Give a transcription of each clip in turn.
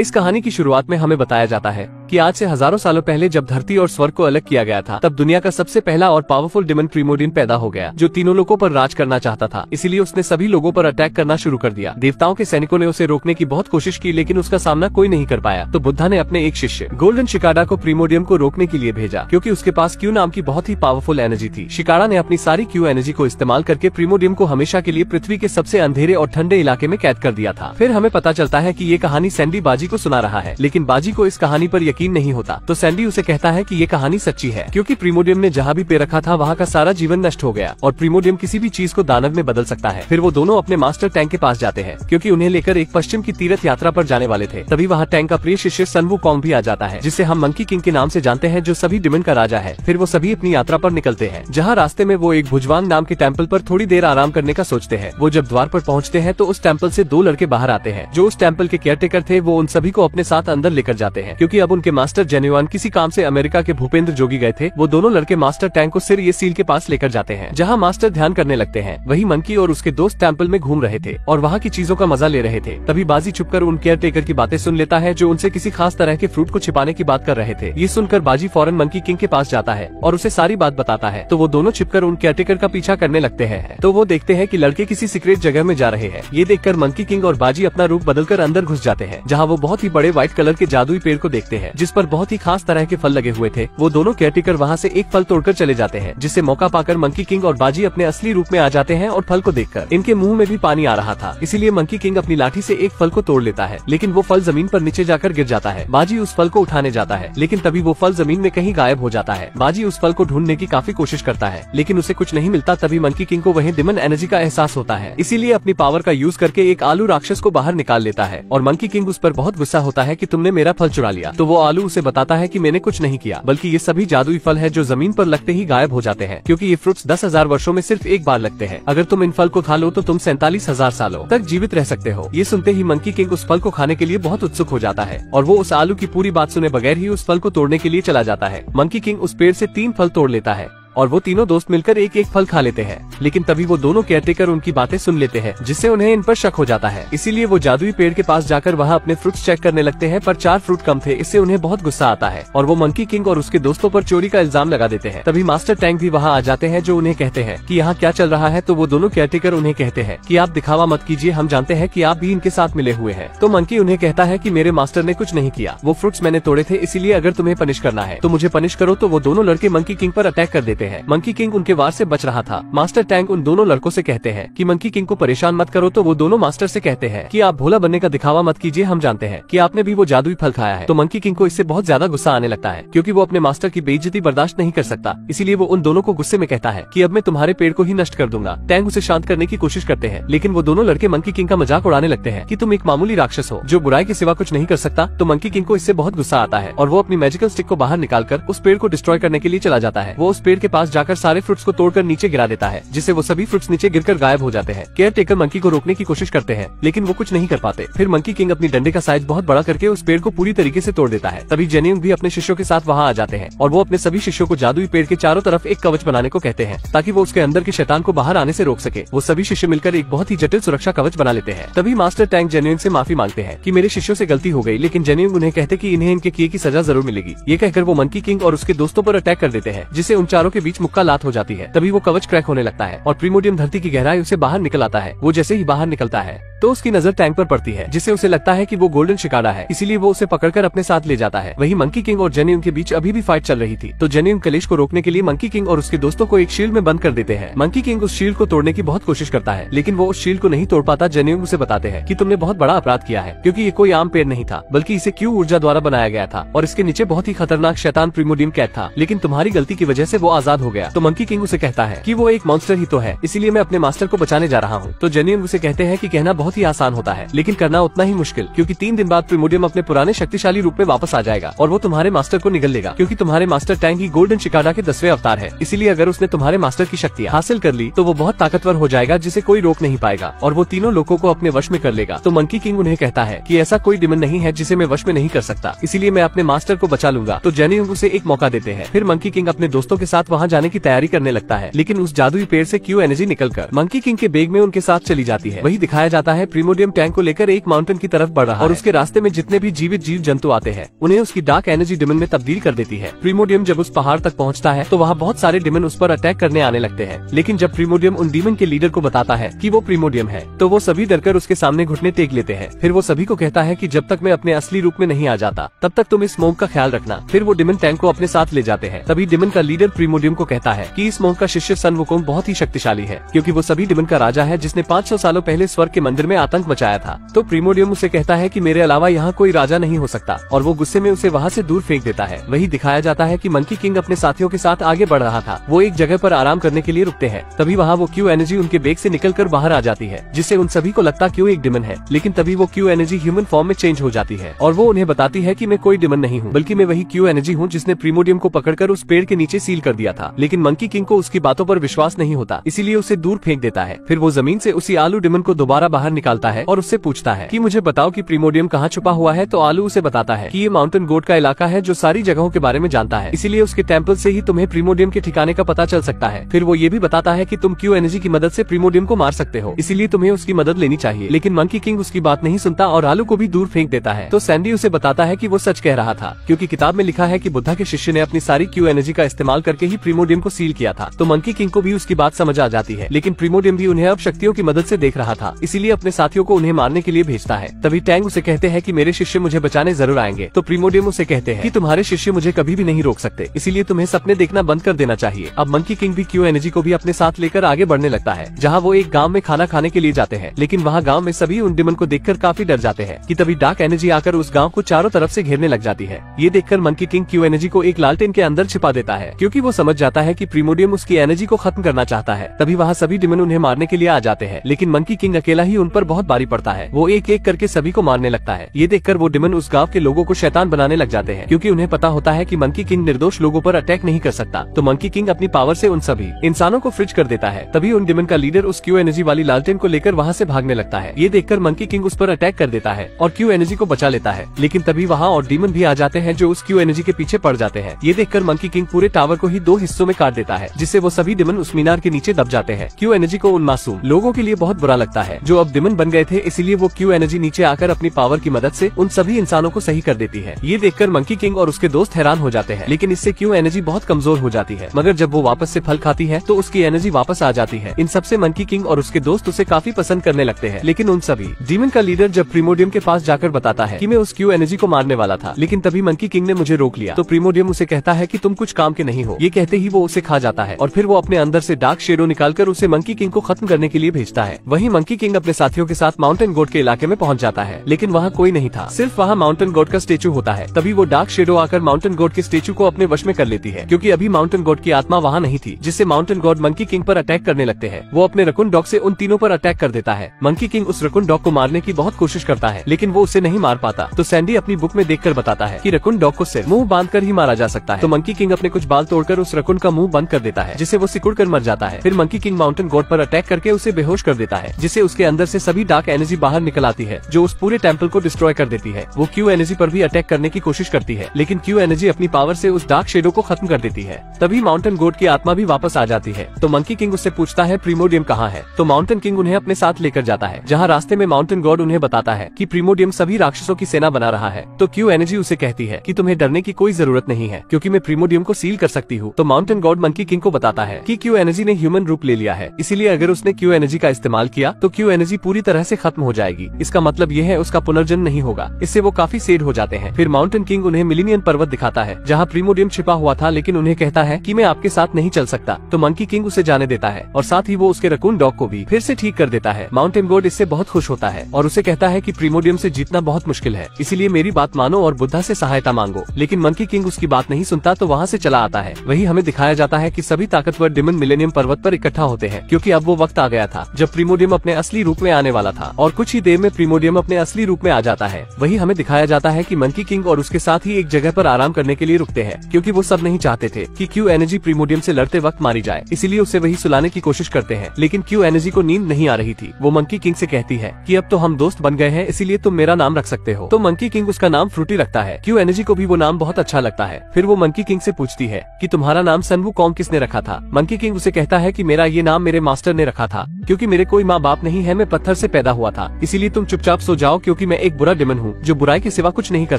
इस कहानी की शुरुआत में हमें बताया जाता है कि आज से हजारों सालों पहले जब धरती और स्वर्ग को अलग किया गया था, तब दुनिया का सबसे पहला और पावरफुल डिमन प्रीमोडियन पैदा हो गया, जो तीनों लोगों पर राज करना चाहता था। इसीलिए उसने सभी लोगों पर अटैक करना शुरू कर दिया। देवताओं के सैनिकों ने उसे रोकने की बहुत कोशिश की, लेकिन उसका सामना कोई नहीं कर पाया। तो बुद्धा ने अपने एक शिष्य गोल्डन शिकारा को प्रीमोडियम को रोकने के लिए भेजा, क्योंकि उसके पास क्यू नाम की बहुत ही पावरफुल एनर्जी थी। शिकारा ने अपनी सारी क्यू एनर्जी को इस्तेमाल करके प्रीमोडियम को हमेशा के लिए पृथ्वी के सबसे अंधेरे और ठंडे इलाके में कैद कर दिया था। फिर हमें पता चलता है कि ये कहानी सैंडी बाजी को सुना रहा है, लेकिन बाजी को इस कहानी पर यकीन नहीं होता। तो सैंडी उसे कहता है कि ये कहानी सच्ची है, क्योंकि प्रीमोडियम ने जहाँ भी पैर रखा था वहाँ का सारा जीवन नष्ट हो गया और प्रीमोडियम किसी भी चीज को दानव में बदल सकता है। फिर वो दोनों अपने मास्टर टैंक के पास जाते हैं, क्योंकि उन्हें लेकर एक पश्चिम की तीर्थ यात्रा पर जाने वाले थे। तभी वहाँ टैंक का प्रिय शिष्य सन वुकोंग भी आ जाता है, जिसे हम मंकी किंग के नाम से जानते हैं, जो सभी डिमन का राजा है। फिर वो सभी अपनी यात्रा पर निकलते हैं, जहाँ रास्ते में वो एक भुजवांग नाम के टेम्पल पर थोड़ी देर आराम करने का सोचते हैं। वो जब द्वार पर पहुँचते हैं तो उस टेम्पल से दो लड़के बाहर आते हैं, जो उस टेम्पल के केयरटेकर थे। वो उन सभी को अपने साथ अंदर लेकर जाते हैं, क्योंकि अब उनके मास्टर जेन्युइन किसी काम से अमेरिका के भूपेंद्र जोगी गए थे। वो दोनों लड़के मास्टर टैंक को सिर ये सील के पास लेकर जाते हैं, जहाँ मास्टर ध्यान करने लगते हैं। वही मंकी और उसके दोस्त टेम्पल में घूम रहे थे और वहाँ की चीजों का मजा ले रहे थे। तभी बाजी छुपकर उन केयरटेकर की बातें सुन लेता है, जो उनसे किसी खास तरह के फ्रूट को छिपाने की बात कर रहे थे। ये सुनकर बाजी फौरन मंकी किंग के पास जाता है और उसे सारी बात बताता है। तो वो दोनों छिपकर उन केयरटेकर का पीछा करने लगते हैं। तो वो देखते हैं कि लड़के किसी सीक्रेट जगह में जा रहे हैं। ये देखकर मंकी किंग और बाजी अपना रूप बदलकर अंदर घुस जाते हैं, जहाँ वो बहुत ही बड़े व्हाइट कलर के जादुई पेड़ को देखते हैं, जिस पर बहुत ही खास तरह के फल लगे हुए थे। वो दोनों केयरटेकर वहाँ से एक फल तोड़कर चले जाते हैं, जिससे मौका पाकर मंकी किंग और बाजी अपने असली रूप में आ जाते हैं। और फल को देखकर इनके मुंह में भी पानी आ रहा था, इसीलिए मंकी किंग अपनी लाठी से एक फल को तोड़ लेता है, लेकिन वो फल जमीन पर नीचे जाकर गिर जाता है। बाजी उस फल को उठाने जाता है, लेकिन तभी वो फल जमीन में कहीं गायब हो जाता है। बाजी उस फल को ढूंढने की काफी कोशिश करता है, लेकिन उसे कुछ नहीं मिलता। तभी मंकी किंग को वहीं डिमन एनर्जी का एहसास होता है, इसीलिए अपनी पावर का यूज करके एक आलू राक्षस को बाहर निकाल लेता है। और मंकी किंग उस पर बहुत गुस्सा होता है कि तुमने मेरा फल चुरा लिया। तो वो आलू उसे बताता है कि मैंने कुछ नहीं किया, बल्कि ये सभी जादुई फल है, जो जमीन पर लगते ही गायब हो जाते हैं, क्योंकि ये फ्रूट्स 10,000 वर्षों में सिर्फ एक बार लगते हैं। अगर तुम इन फल को खा लो तो तुम 47,000 सालों तक जीवित रह सकते हो। ये सुनते ही मंकी किंग उस फल को खाने के लिए बहुत उत्सुक हो जाता है, और वो उस आलू की पूरी बात सुने बगैर ही उस फल को तोड़ने के लिए चला जाता है। मंकी किंग उस पेड़ से 3 फल तोड़ लेता है और वो तीनों दोस्त मिलकर एक एक फल खा लेते हैं। लेकिन तभी वो दोनों केयरटेकर उनकी बातें सुन लेते हैं, जिससे उन्हें इन पर शक हो जाता है। इसीलिए वो जादुई पेड़ के पास जाकर वहाँ अपने फ्रूट्स चेक करने लगते हैं, पर 4 फ्रूट कम थे। इससे उन्हें बहुत गुस्सा आता है और वो मंकी किंग और उसके दोस्तों पर चोरी का इल्जाम लगा देते हैं। तभी मास्टर टैंक भी वहाँ आ जाते हैं, जो उन्हें कहते हैं कि यहाँ क्या चल रहा है। तो वो दोनों केयरटेकर उन्हें कहते हैं कि आप दिखावा मत कीजिए, हम जानते हैं कि आप भी इनके साथ मिले हुए हैं। तो मंकी उन्हें कहता है कि मेरे मास्टर ने कुछ नहीं किया, वो फ्रूट्स मैंने तोड़े थे, इसीलिए अगर तुम्हें पनिश करना है तो मुझे पनिश करो। तो वो दोनों लड़के मंकी किंग पर अटैक कर देते हैं। मंकी किंग के वार से बच रहा था। मास्टर टैंक उन दोनों लड़कों से कहते हैं कि मंकी किंग को परेशान मत करो। तो वो दोनों मास्टर से कहते हैं कि आप भोला बनने का दिखावा मत कीजिए, हम जानते हैं कि आपने भी वो जादुई फल खाया है। तो मंकी किंग को इससे बहुत ज्यादा गुस्सा आने लगता है, क्योंकि वो अपने मास्टर की बेइज्जती बर्दाश्त नहीं कर सकता। इसीलिए वो उन दोनों को गुस्से में कहता है कि अब मैं तुम्हारे पेड़ को ही नष्ट कर दूंगा। टैंक उसे शांत करने की कोशिश करते हैं, लेकिन वो दोनों लड़के मंकी किंग का मजाक उड़ाने लगते हैं कि तुम एक मामूली राक्षस हो, जो बुराई के सिवा कुछ नहीं कर सकता। तो मंकी किंग को इससे बहुत गुस्सा आता है और वो अपनी मैजिकल स्टिक को बाहर निकालकर उस पेड़ को डिस्ट्रॉय करने के लिए चला जाता है। वो उस पेड़ के पास जाकर सारे फ्रूट्स को तोड़कर नीचे गिरा देता है, जिससे वो सभी फ्रूट्स नीचे गिरकर गायब हो जाते हैं। केयरटेकर मंकी को रोकने की कोशिश करते हैं, लेकिन वो कुछ नहीं कर पाते। फिर मंकी किंग अपनी डंडे का साइज बहुत बड़ा करके उस पेड़ को पूरी तरीके से तोड़ देता है। तभी जेन्युइन भी अपने शिष्यों के साथ वहाँ आ जाते हैं और वो अपने सभी शिष्यों को जादुई पेड़ के चारों तरफ एक कवच बनाने को कहते हैं, ताकि वो उसके अंदर के शैतान को बाहर आने से रोक सके। वो सभी शिष्य मिलकर एक बहुत ही जटिल सुरक्षा कवच बना लेते हैं। तभी मास्टर टैंक जेन्युइन से माफी मांगते हैं कि मेरे शिष्यों से गलती हो गई, लेकिन जेन्युइन उन्हें कहते कि इन्हें इनके किए की सजा जरूर मिलेगी। ये कहकर वो मंकी किंग और उसके दोस्तों पर अटैक कर देते हैं, जिससे उन चारों के बीच मुक्का लात हो जाती है। तभी वो कवच क्रैक होने लगता है और प्रीमोडियम धरती की गहराई उसे बाहर निकल आता है। वो जैसे ही बाहर निकलता है तो उसकी नजर टैंक पर पड़ती है, जिससे उसे लगता है कि वो गोल्डन शिकारा है, इसीलिए वो उसे पकड़कर अपने साथ ले जाता है। वही मंकी किंग और जेन्युइन के बीच अभी भी फाइट चल रही थी। तो जेन्युइन कलेश को रोकने के लिए मंकी किंग और उसके दोस्तों को एक शील्ड में बंद कर देते हैं। मंकी किंग उस शील्ड को तोड़ने की बहुत कोशिश करता है, लेकिन वो उस शील्ड को नहीं तोड़ पाता। जेन्युइन उसे बताते हैं कि तुमने बहुत बड़ा अपराध किया है, क्योंकि ये कोई आम पेड़ नहीं था, बल्कि इसे क्यू ऊर्जा द्वारा बनाया गया था और इसके नीचे बहुत ही खतरनाक शैतान प्रीमोडियम कैद था, लेकिन तुम्हारी गलती की वजह से वो आजाद हो गया। तो मंकी किंग उसे कहता है कि वो एक मॉन्स्टर ही तो है, इसीलिए मैं अपने मास्टर को बचाने जा रहा हूँ। तो जेन्युइन उसे कहते हैं कि कहना बहुत ही आसान होता है, लेकिन करना उतना ही मुश्किल, क्योंकि 3 दिन बाद प्रीमोडियम अपने पुराने शक्तिशाली रूप में वापस आ जाएगा और वो तुम्हारे मास्टर को निगल लेगा, क्योंकि तुम्हारे मास्टर टैंक ही गोल्डन शिकारा के 10वें अवतार है। इसीलिए अगर उसने तुम्हारे मास्टर की शक्तियाँ हासिल कर ली तो वो बहुत ताकतवर हो जाएगा, जिसे कोई रोक नहीं पाएगा और वो तीनों लोगों को अपने वश में कर लेगा। तो मंकी किंग उन्हें कहता है कि ऐसा कोई डिमन नहीं है जिसे मैं वश में नहीं कर सकता, इसीलिए मैं अपने मास्टर को बचा लूंगा। तो जेन्युइन उसे एक मौका देते हैं। फिर मंकी किंग अपने दोस्तों के साथ वहाँ जाने की तैयारी करने लगता है, लेकिन उस जादुई पेड़ से क्यू एनर्जी निकलकर मंकी किंग के बैग में उनके साथ चली जाती है। वही दिखाया जाता है प्रीमोडियम टैंक को लेकर एक माउंटेन की तरफ बढ़ रहा है और उसके रास्ते में जितने भी जीवित जीव जंतु आते हैं उन्हें उसकी डार्क एनर्जी डिमन में तब्दील कर देती है। प्रीमोडियम जब उस पहाड़ तक पहुँचता है तो वहाँ बहुत सारे डिमन उस पर अटैक करने आने लगते हैं, लेकिन जब प्रीमोडियम उन डीमन के लीडर को बताता है कि वो प्रीमोडियम है तो वो सभी डरकर उसके सामने घुटने टेक लेते हैं। फिर वो सभी को कहता है कि जब तक मैं अपने असली रूप में नहीं आ जाता तब तक तुम इस स्मोक का ख्याल रखना। फिर वो डिमन टैंक को अपने साथ ले जाते हैं। तभी डिमन का लीडर प्रीमोडियम को कहता है कि इस स्मोक का शिष्य सन वुकोंग बहुत ही शक्तिशाली है, क्योंकि वो सभी डिमन का राजा है जिसने 500 सालों पहले स्वर्ग के मंदिर में आतंक मचाया था। तो प्रीमोडियम उसे कहता है कि मेरे अलावा यहाँ कोई राजा नहीं हो सकता और वो गुस्से में उसे वहाँ से दूर फेंक देता है। वही दिखाया जाता है कि मंकी किंग अपने साथियों के साथ आगे बढ़ रहा था। वो एक जगह पर आराम करने के लिए रुकते हैं। तभी वहाँ वो क्यू एनर्जी उनके बैग से निकलकर बाहर आ जाती है, जिससे उन सभी को लगता क्यू एक डिमन है। लेकिन तभी वो क्यू एनर्जी ह्यूमन फॉर्म में चेंज हो जाती है और वो उन्हें बताती है कि मैं कोई डिमन नहीं हूँ, बल्कि मैं वही क्यू एनर्जी हूँ जिसने प्रीमोडियम को पकड़कर उस पेड़ के नीचे सील कर दिया था। लेकिन मंकी किंग को उसकी बातों पर विश्वास नहीं होता, इसीलिए उसे दूर फेंक देता है। फिर वो जमीन से उसी आलू डिमन को दोबारा बाहर निकालता है और उससे पूछता है कि मुझे बताओ कि प्रीमोडियम कहाँ छुपा हुआ है। तो आलू उसे बताता है कि ये माउंटेन गोड का इलाका है जो सारी जगहों के बारे में जानता है, इसीलिए उसके टेम्पल से ही तुम्हें प्रीमोडियम के ठिकाने का पता चल सकता है। फिर वो ये भी बताता है कि तुम क्यू एनर्जी की मदद से प्रीमोडियम को मार सकते हो, इसीलिए तुम्हें उसकी मदद लेनी चाहिए। लेकिन मंकी किंग उसकी बात नहीं सुनता और आलू को भी दूर फेंक देता है। तो सैंडी उसे बताता है कि वो सच कह रहा था, क्योंकि किताब में लिखा है कि बुद्धा के शिष्य ने अपनी सारी क्यू एनर्जी का इस्तेमाल करके ही प्रीमोडियम को सील किया था। तो मंकी किंग को भी उसकी बात समझ आ जाती है, लेकिन प्रीमोडियम भी उन्हें अब शक्तियों की मदद से देख रहा था, इसीलिए अपने साथियों को उन्हें मारने के लिए भेजता है। तभी टैंग उसे कहते हैं कि मेरे शिष्य मुझे बचाने जरूर आएंगे। तो प्रीमोडियम उसे कहते हैं कि तुम्हारे शिष्य मुझे कभी भी नहीं रोक सकते, इसीलिए तुम्हें सपने देखना बंद कर देना चाहिए। अब मंकी किंग भी क्यू एनर्जी को भी अपने साथ लेकर आगे बढ़ने लगता है, जहाँ वो एक गाँव में खाना खाने के लिए जाते हैं। लेकिन वहाँ गाँव में सभी उन डिमन को देखकर काफी डर जाते हैं कि तभी डार्क एनर्जी आकर उस गाँव को चारों तरफ से घेरने लग जाती है। ये देखकर मंकी किंग क्यू एनर्जी को एक लालटेन के अंदर छिपा देता है, क्योंकि वो समझ जाता है कि प्रीमोडियम उसकी एनर्जी को खत्म करना चाहता है। तभी वहाँ सभी डिमन उन्हें मारने के लिए आ जाते हैं, लेकिन मंकी किंग अकेला ही उन पर बहुत भारी पड़ता है। वो एक एक करके सभी को मारने लगता है। ये देखकर वो डिमन उस गाँव के लोगों को शैतान बनाने लग जाते हैं, क्योंकि उन्हें पता होता है कि मंकी किंग निर्दोष लोगों पर अटैक नहीं कर सकता। तो मंकी किंग अपनी पावर से उन सभी इंसानों को फ्रिज कर देता है। तभी उन डिमन का लीडर उस क्यू एनर्जी वाली लालटेन को लेकर वहाँ से भागने लगता है। ये देखकर मंकी किंग उस पर अटैक कर देता है और क्यू एनर्जी को बचा लेता है। लेकिन तभी वहाँ और डीमन भी आ जाते हैं जो उस क्यू एनर्जी के पीछे पड़ जाते हैं। ये देखकर मंकी किंग पूरे टावर को ही 2 हिस्सों में काट देता है, जिससे वो सभी डिमन उस मीनार के नीचे दब जाते हैं। क्यू एनर्जी को उन मासूम लोगों के लिए बहुत बुरा लगता है जो अब डिमन बन गए थे, इसीलिए वो क्यू एनर्जी नीचे आकर अपनी पावर की मदद से उन सभी इंसानों को सही कर देती है। ये देखकर मंकी किंग और उसके दोस्त हैरान हो जाते हैं, लेकिन इससे क्यू एनर्जी बहुत कमजोर हो जाती है। मगर जब वो वापस से फल खाती है तो उसकी एनर्जी वापस आ जाती है। इन सबसे मंकी किंग और उसके दोस्त उसे काफी पसंद करने लगते हैं। लेकिन उन सभी डीमन का लीडर जब प्रीमोडियम के पास जाकर बताता है कि मैं उस क्यू एनर्जी को मारने वाला था, लेकिन तभी मंकी किंग ने मुझे रोक लिया। तो प्रीमोडियम उसे कहता है कि तुम कुछ काम के नहीं हो। ये कहते ही वो उसे खा जाता है और फिर वो अपने अंदर से डार्क शेडो निकालकर उसे मंकी किंग को खत्म करने के लिए भेजता है। वहीं मंकी किंग अपने साथियों के साथ माउंटेन गोड के इलाके में पहुंच जाता है, लेकिन वहाँ कोई नहीं था, सिर्फ वहाँ माउंटेन गोड का स्टेचू होता है। तभी वो डार्क शेडो आकर माउंटेन गोड के स्टेचू को अपने वश में कर लेती है, क्योंकि अभी माउंटेन गोड की आत्मा वहाँ नहीं थी, जिससे माउंटेन गोड मंकी किंग पर अटैक करने लगते हैं। वो अपने रकुन डॉग से उन तीनों पर अटैक कर देता है। मंकी किंग उस रकुन डॉग को मारने की बहुत कोशिश करता है, लेकिन वो उसे नहीं मार पाता। तो सैंडी अपनी बुक में देखकर बताता है कि रकुन डॉग को सिर्फ मुंह बांधकर ही मारा जा सकता है। तो मंकी किंग अपने कुछ बाल तोड़कर उस रकुन का मुंह बंद कर देता है, जिससे वो सिकुड़ कर मर जाता है। फिर मंकी किंग माउंटेन गोड पर अटैक करके उसे बेहोश कर देता है, जिससे उसके अंदर से सभी डार्क एनर्जी बाहर निकल आती है, जो उस पूरे टेम्पल को डिस्ट्रॉय कर देती है। वो क्यू एनर्जी पर भी अटैक करने की कोशिश करती है, लेकिन क्यू एनर्जी अपनी पावर से उस डार्क शेडो को खत्म कर देती है। तभी माउंटेन गोड की आत्मा भी वापस आ जाती है। तो मंकी किंग उससे पूछता है प्रीमोडियम कहाँ है। तो माउंटेन किंग उन्हें अपने साथ लेकर जाता है, जहाँ रास्ते में माउंटेन गॉड उन्हें बताता है कि प्रीमोडियम सभी राक्षसों की सेना बना रहा है। तो क्यू एनर्जी उसे कहती है कि तुम्हें डरने की कोई जरूरत नहीं है, क्योंकि मैं प्रीमोडियम को सील कर सकती हूँ। तो माउंटेन गॉड मंकी किंग को बताता है कि क्यू एनर्जी ने ह्यूमन रूप ले लिया है, इसीलिए अगर उसने क्यू एनर्जी का इस्तेमाल किया तो क्यू एनर्जी पूरी तरह से खत्म हो जाएगी। इसका मतलब ये है उसका पुनर्जन्म नहीं होगा। इससे वो काफी सैड हो जाते हैं। फिर माउंटेन किंग उन्हें मिलीनियन पर्वत दिखाता है, जहाँ प्रीमोडियम छिपा हुआ था, लेकिन उन्हें कहता है कि मैं आपके साथ नहीं चल सकता। तो मंकी किंग उसे जाने देता है और साथ ही वो उसके रकून डॉग को भी फिर से ठीक कर देता है। माउंटेन गॉड इससे बहुत खुश होता है और उसे कहता है कि प्रीमोडियम से जीतना बहुत मुश्किल है, इसीलिए मेरी बात मानो और बुद्धा से सहायता मांगो। लेकिन मंकी किंग उसकी बात नहीं सुनता, तो वहाँ से चला आता है। वही हमें दिखाया जाता है कि सभी ताकतवर डिमन मिलेनियम पर्वत पर इकट्ठा होते हैं, क्योंकि अब वो वक्त आ गया था जब प्रीमोडियम अपने असली रूप में आने वाला था, और कुछ ही देर में प्रीमोडियम अपने असली रूप में आ जाता है। वही हमें दिखाया जाता है कि मंकी किंग और उसके साथ ही एक जगह पर आराम करने के लिए रुकते हैं, क्योंकि वो सब नहीं चाहते थे कि क्यू एनर्जी प्रीमोडियम से लड़ते वक्त मारी जाए, इसीलिए उसे वही सुलाने की कोशिश करते हैं। लेकिन क्यू एनर्जी को नींद नहीं आ रही थी। वो मंकी किंग से कहती है कि अब तो हम दोस्त बन गए हैं, इसीलिए तुम मेरा नाम रख सकते हो। तो मंकी किंग उसका नाम फ्रूटी रखता है। क्यू एनर्जी को भी वो नाम बहुत अच्छा लगता है। फिर वो मंकी किंग से पूछती है कि तुम्हारा नाम सन वुकोंग किसने रखा था? मंकी किंग उसे कहता है कि मेरा ये नाम मेरे मास्टर ने रखा था, क्योंकि मेरे कोई माँ बाप नहीं है, मैं पत्थर से पैदा हुआ था, इसीलिए तुम चुपचाप सो जाओ, क्योंकि मैं एक बुरा डिमन हूँ जो बुराई के सिवा कुछ नहीं कर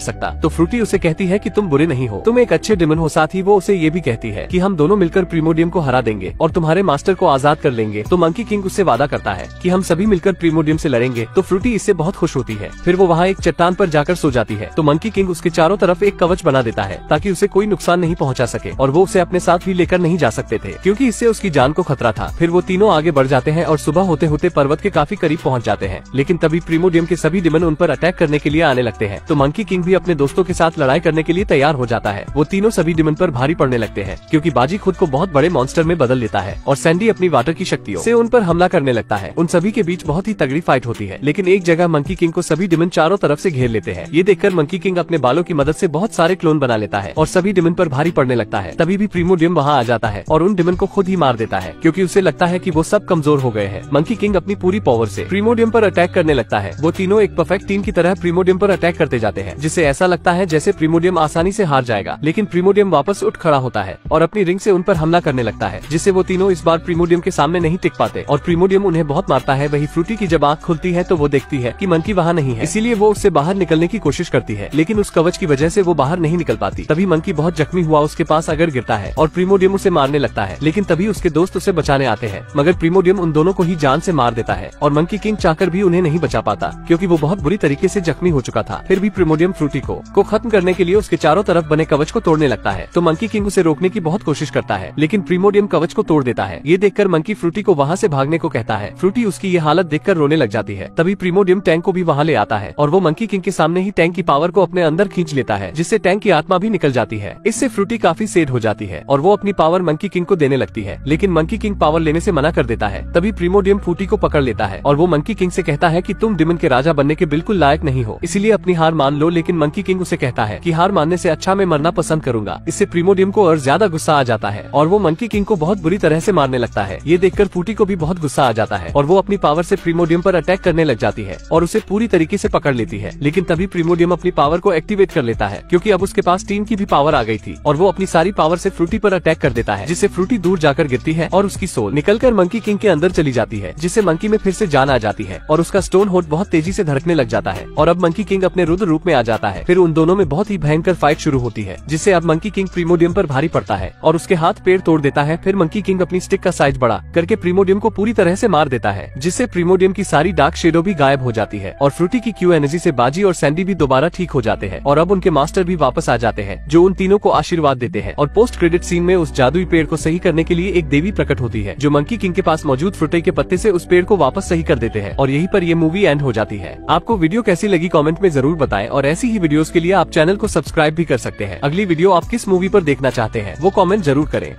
सकता। तो फ्रूटी उसे कहती है कि तुम बुरे नहीं हो, तुम एक अच्छे डिमन हो। साथ ही वो उसे ये भी कहती है कि हम दोनों मिलकर प्रीमोडियम को हरा देंगे और तुम्हारे मास्टर को आजाद कर लेंगे। तो मंकी किंग उससे वादा करता है कि हम सभी मिलकर प्रीमोडियम से लड़ेंगे। तो फ्रूटी इससे बहुत खुश होती है। फिर वो वहाँ एक चट्टान पर जाकर सो जाती है। तो मंकी किंग उसके चारों तरफ एक कवच बना देता है ताकि उसे कोई नुकसान नहीं पहुँचा सके, और वो उसे अपने साथ भी लेकर नहीं जा सकते थे क्योंकि इससे उसकी जान को खतरा था। फिर वो तीनों आगे बढ़ जाते हैं और सुबह होते होते पर्वत के काफी करीब पहुंच जाते हैं। लेकिन तभी प्रीमोडियम के सभी डिमन उन पर अटैक करने के लिए आने लगते हैं। तो मंकी किंग भी अपने दोस्तों के साथ लड़ाई करने के लिए तैयार हो जाता है। वो तीनों सभी डिमन पर भारी पड़ने लगते हैं क्योंकि बाजी खुद को बहुत बड़े मॉन्स्टर में बदल लेता है और सैंडी अपनी वाटर की शक्तियों से उन पर हमला करने लगता है। उन सभी के बीच बहुत ही तगड़ी फाइट होती है, लेकिन एक जगह मंकी किंग को सभी डिमन चारों तरफ से घेर लेते हैं। ये देखकर मंकी किंग अपने बालों की मदद से बहुत सारे क्लोन बना लेता है और सभी डिमन पर भारी पड़ने लगता है। तभी भी प्रीमोडियम वहाँ आ जाता है और उन डिमन को खुद ही मार देता है क्योंकि उसे लगता है कि वो सब कमजोर हो गए हैं। मंकी किंग अपनी पूरी पावर से प्रीमोडियम पर अटैक करने लगता है। वो तीनों एक परफेक्ट टीम की तरह प्रीमोडियम पर अटैक करते जाते हैं, जिससे ऐसा लगता है जैसे प्रीमोडियम आसानी से हार जाएगा। लेकिन प्रीमोडियम वापस उठ खड़ा होता है और अपनी रिंग से उन पर हमला करने लगता है, जिससे वो तीनों इस बार प्रीमोडियम के सामने नहीं टिक पाते और प्रीमोडियम उन्हें बहुत मारता है। वही फ्रूटी की जब आँख खुलती है तो वो देखती है कि मंकी वहाँ नहीं है, इसीलिए वो उससे बाहर निकलने की कोशिश करती है, लेकिन उस कवच की वजह से वो बाहर नहीं निकल पाती। तभी मंकी बहुत जख्मी हुआ उसके पास अगर गिरता है और प्रीमोडियम उसे मारने लगता है, लेकिन तभी उसके दोस्त उसे बचाने आते हैं, मगर प्रीमोडियम उन दोनों को ही जान से मार देता है और मंकी किंग चाहकर भी उन्हें नहीं बचा पाता क्योंकि वो बहुत बुरी तरीके से जख्मी हो चुका था। फिर भी प्रीमोडियम फ्रूटी को खत्म करने के लिए उसके चारों तरफ बने कवच को तोड़ने लगता है। तो मंकी किंग उसे रोकने की बहुत कोशिश करता है, लेकिन प्रीमोडियम कवच को तोड़ देता है। ये देखकर मंकी फ्रूटी को वहाँ से भागने को कहता है। फ्रूटी उसकी ये हालत देखकर रोने लग जाती है। तभी प्रीमोडियम टैंक को भी वहाँ ले आता है और वो मंकी किंग के सामने ही टैंक की पावर को अपने अंदर खींच लेता है, जिससे टैंक की आत्मा भी निकल जाती है। इससे फ्रूटी काफी सैड हो जाती है और वो अपनी पावर मंकी किंग को देने लगती है, लेकिन मंकी किंग पावर लेने से मना कर देता है। तभी प्रीमोडियम फ्रूटी को पकड़ लेता है और वो मंकी किंग से कहता है कि तुम डिमन के राजा बनने के बिल्कुल लायक नहीं हो, इसीलिए अपनी हार मान लो। लेकिन मंकी किंग उसे कहता है कि हार मानने से अच्छा मैं मरना पसंद करूंगा। इससे प्रीमोडियम को और ज्यादा गुस्सा आ जाता है और वो मंकी किंग को बहुत बुरी तरह से मारने लगता है। ये देखकर फ्रूटी को भी बहुत गुस्सा आ जाता है और वो अपनी पावर से प्रीमोडियम पर अटैक करने लग जाती है और उसे पूरी तरीके से पकड़ लेती है। लेकिन तभी प्रीमोडियम अपनी पावर को एक्टिवेट कर लेता है क्योंकि अब उसके पास टीम की भी पावर आ गई थी और वो अपनी सारी पावर से फ्रूटी पर अटैक कर देता है, जिससे फ्रूटी दूर जाकर गिरती है और उसकी सोल निकलकर मंकी किंग के अंदर चली जाती है, जिससे मंकी में फिर से जान आ जाती है और उसका स्टोन होट बहुत तेजी से धड़कने लग जाता है और अब मंकी किंग अपने रुद्र रूप में आ जाता है। फिर उन दोनों में बहुत ही भयंकर फाइट शुरू होती है, जिससे अब मंकी किंग प्रीमोडियम पर भारी पड़ता है और उसके हाथ पैर तोड़ देता है। फिर मंकी किंग अपनी स्टिक का साइज बड़ा करके प्रीमोडियम को पूरी तरह से मार देता है, जिससे प्रीमोडियम की सारी डार्क शेडो भी गायब हो जाती है और फ्रूटी की क्यू एनर्जी से बाजी और सैंडी भी दोबारा ठीक हो जाते हैं और अब उनके मास्टर भी वापस आ जाते हैं, जो उन तीनों को आशीर्वाद देते हैं। और पोस्ट क्रेडिट सीन में उस जादुई पेड़ को सही करने के लिए एक देवी प्रकट होती है, जो मंकी किंग के पास मौजूद फ्रूटी के पत्ते से उस पेड़ को वापस सही कर देते हैं और यहीं पर ये मूवी एंड हो जाती है। आपको वीडियो कैसी लगी कमेंट में जरूर बताएं और ऐसी ही वीडियोस के लिए आप चैनल को सब्सक्राइब भी कर सकते हैं। अगली वीडियो आप किस मूवी पर देखना चाहते हैं वो कमेंट जरूर करें।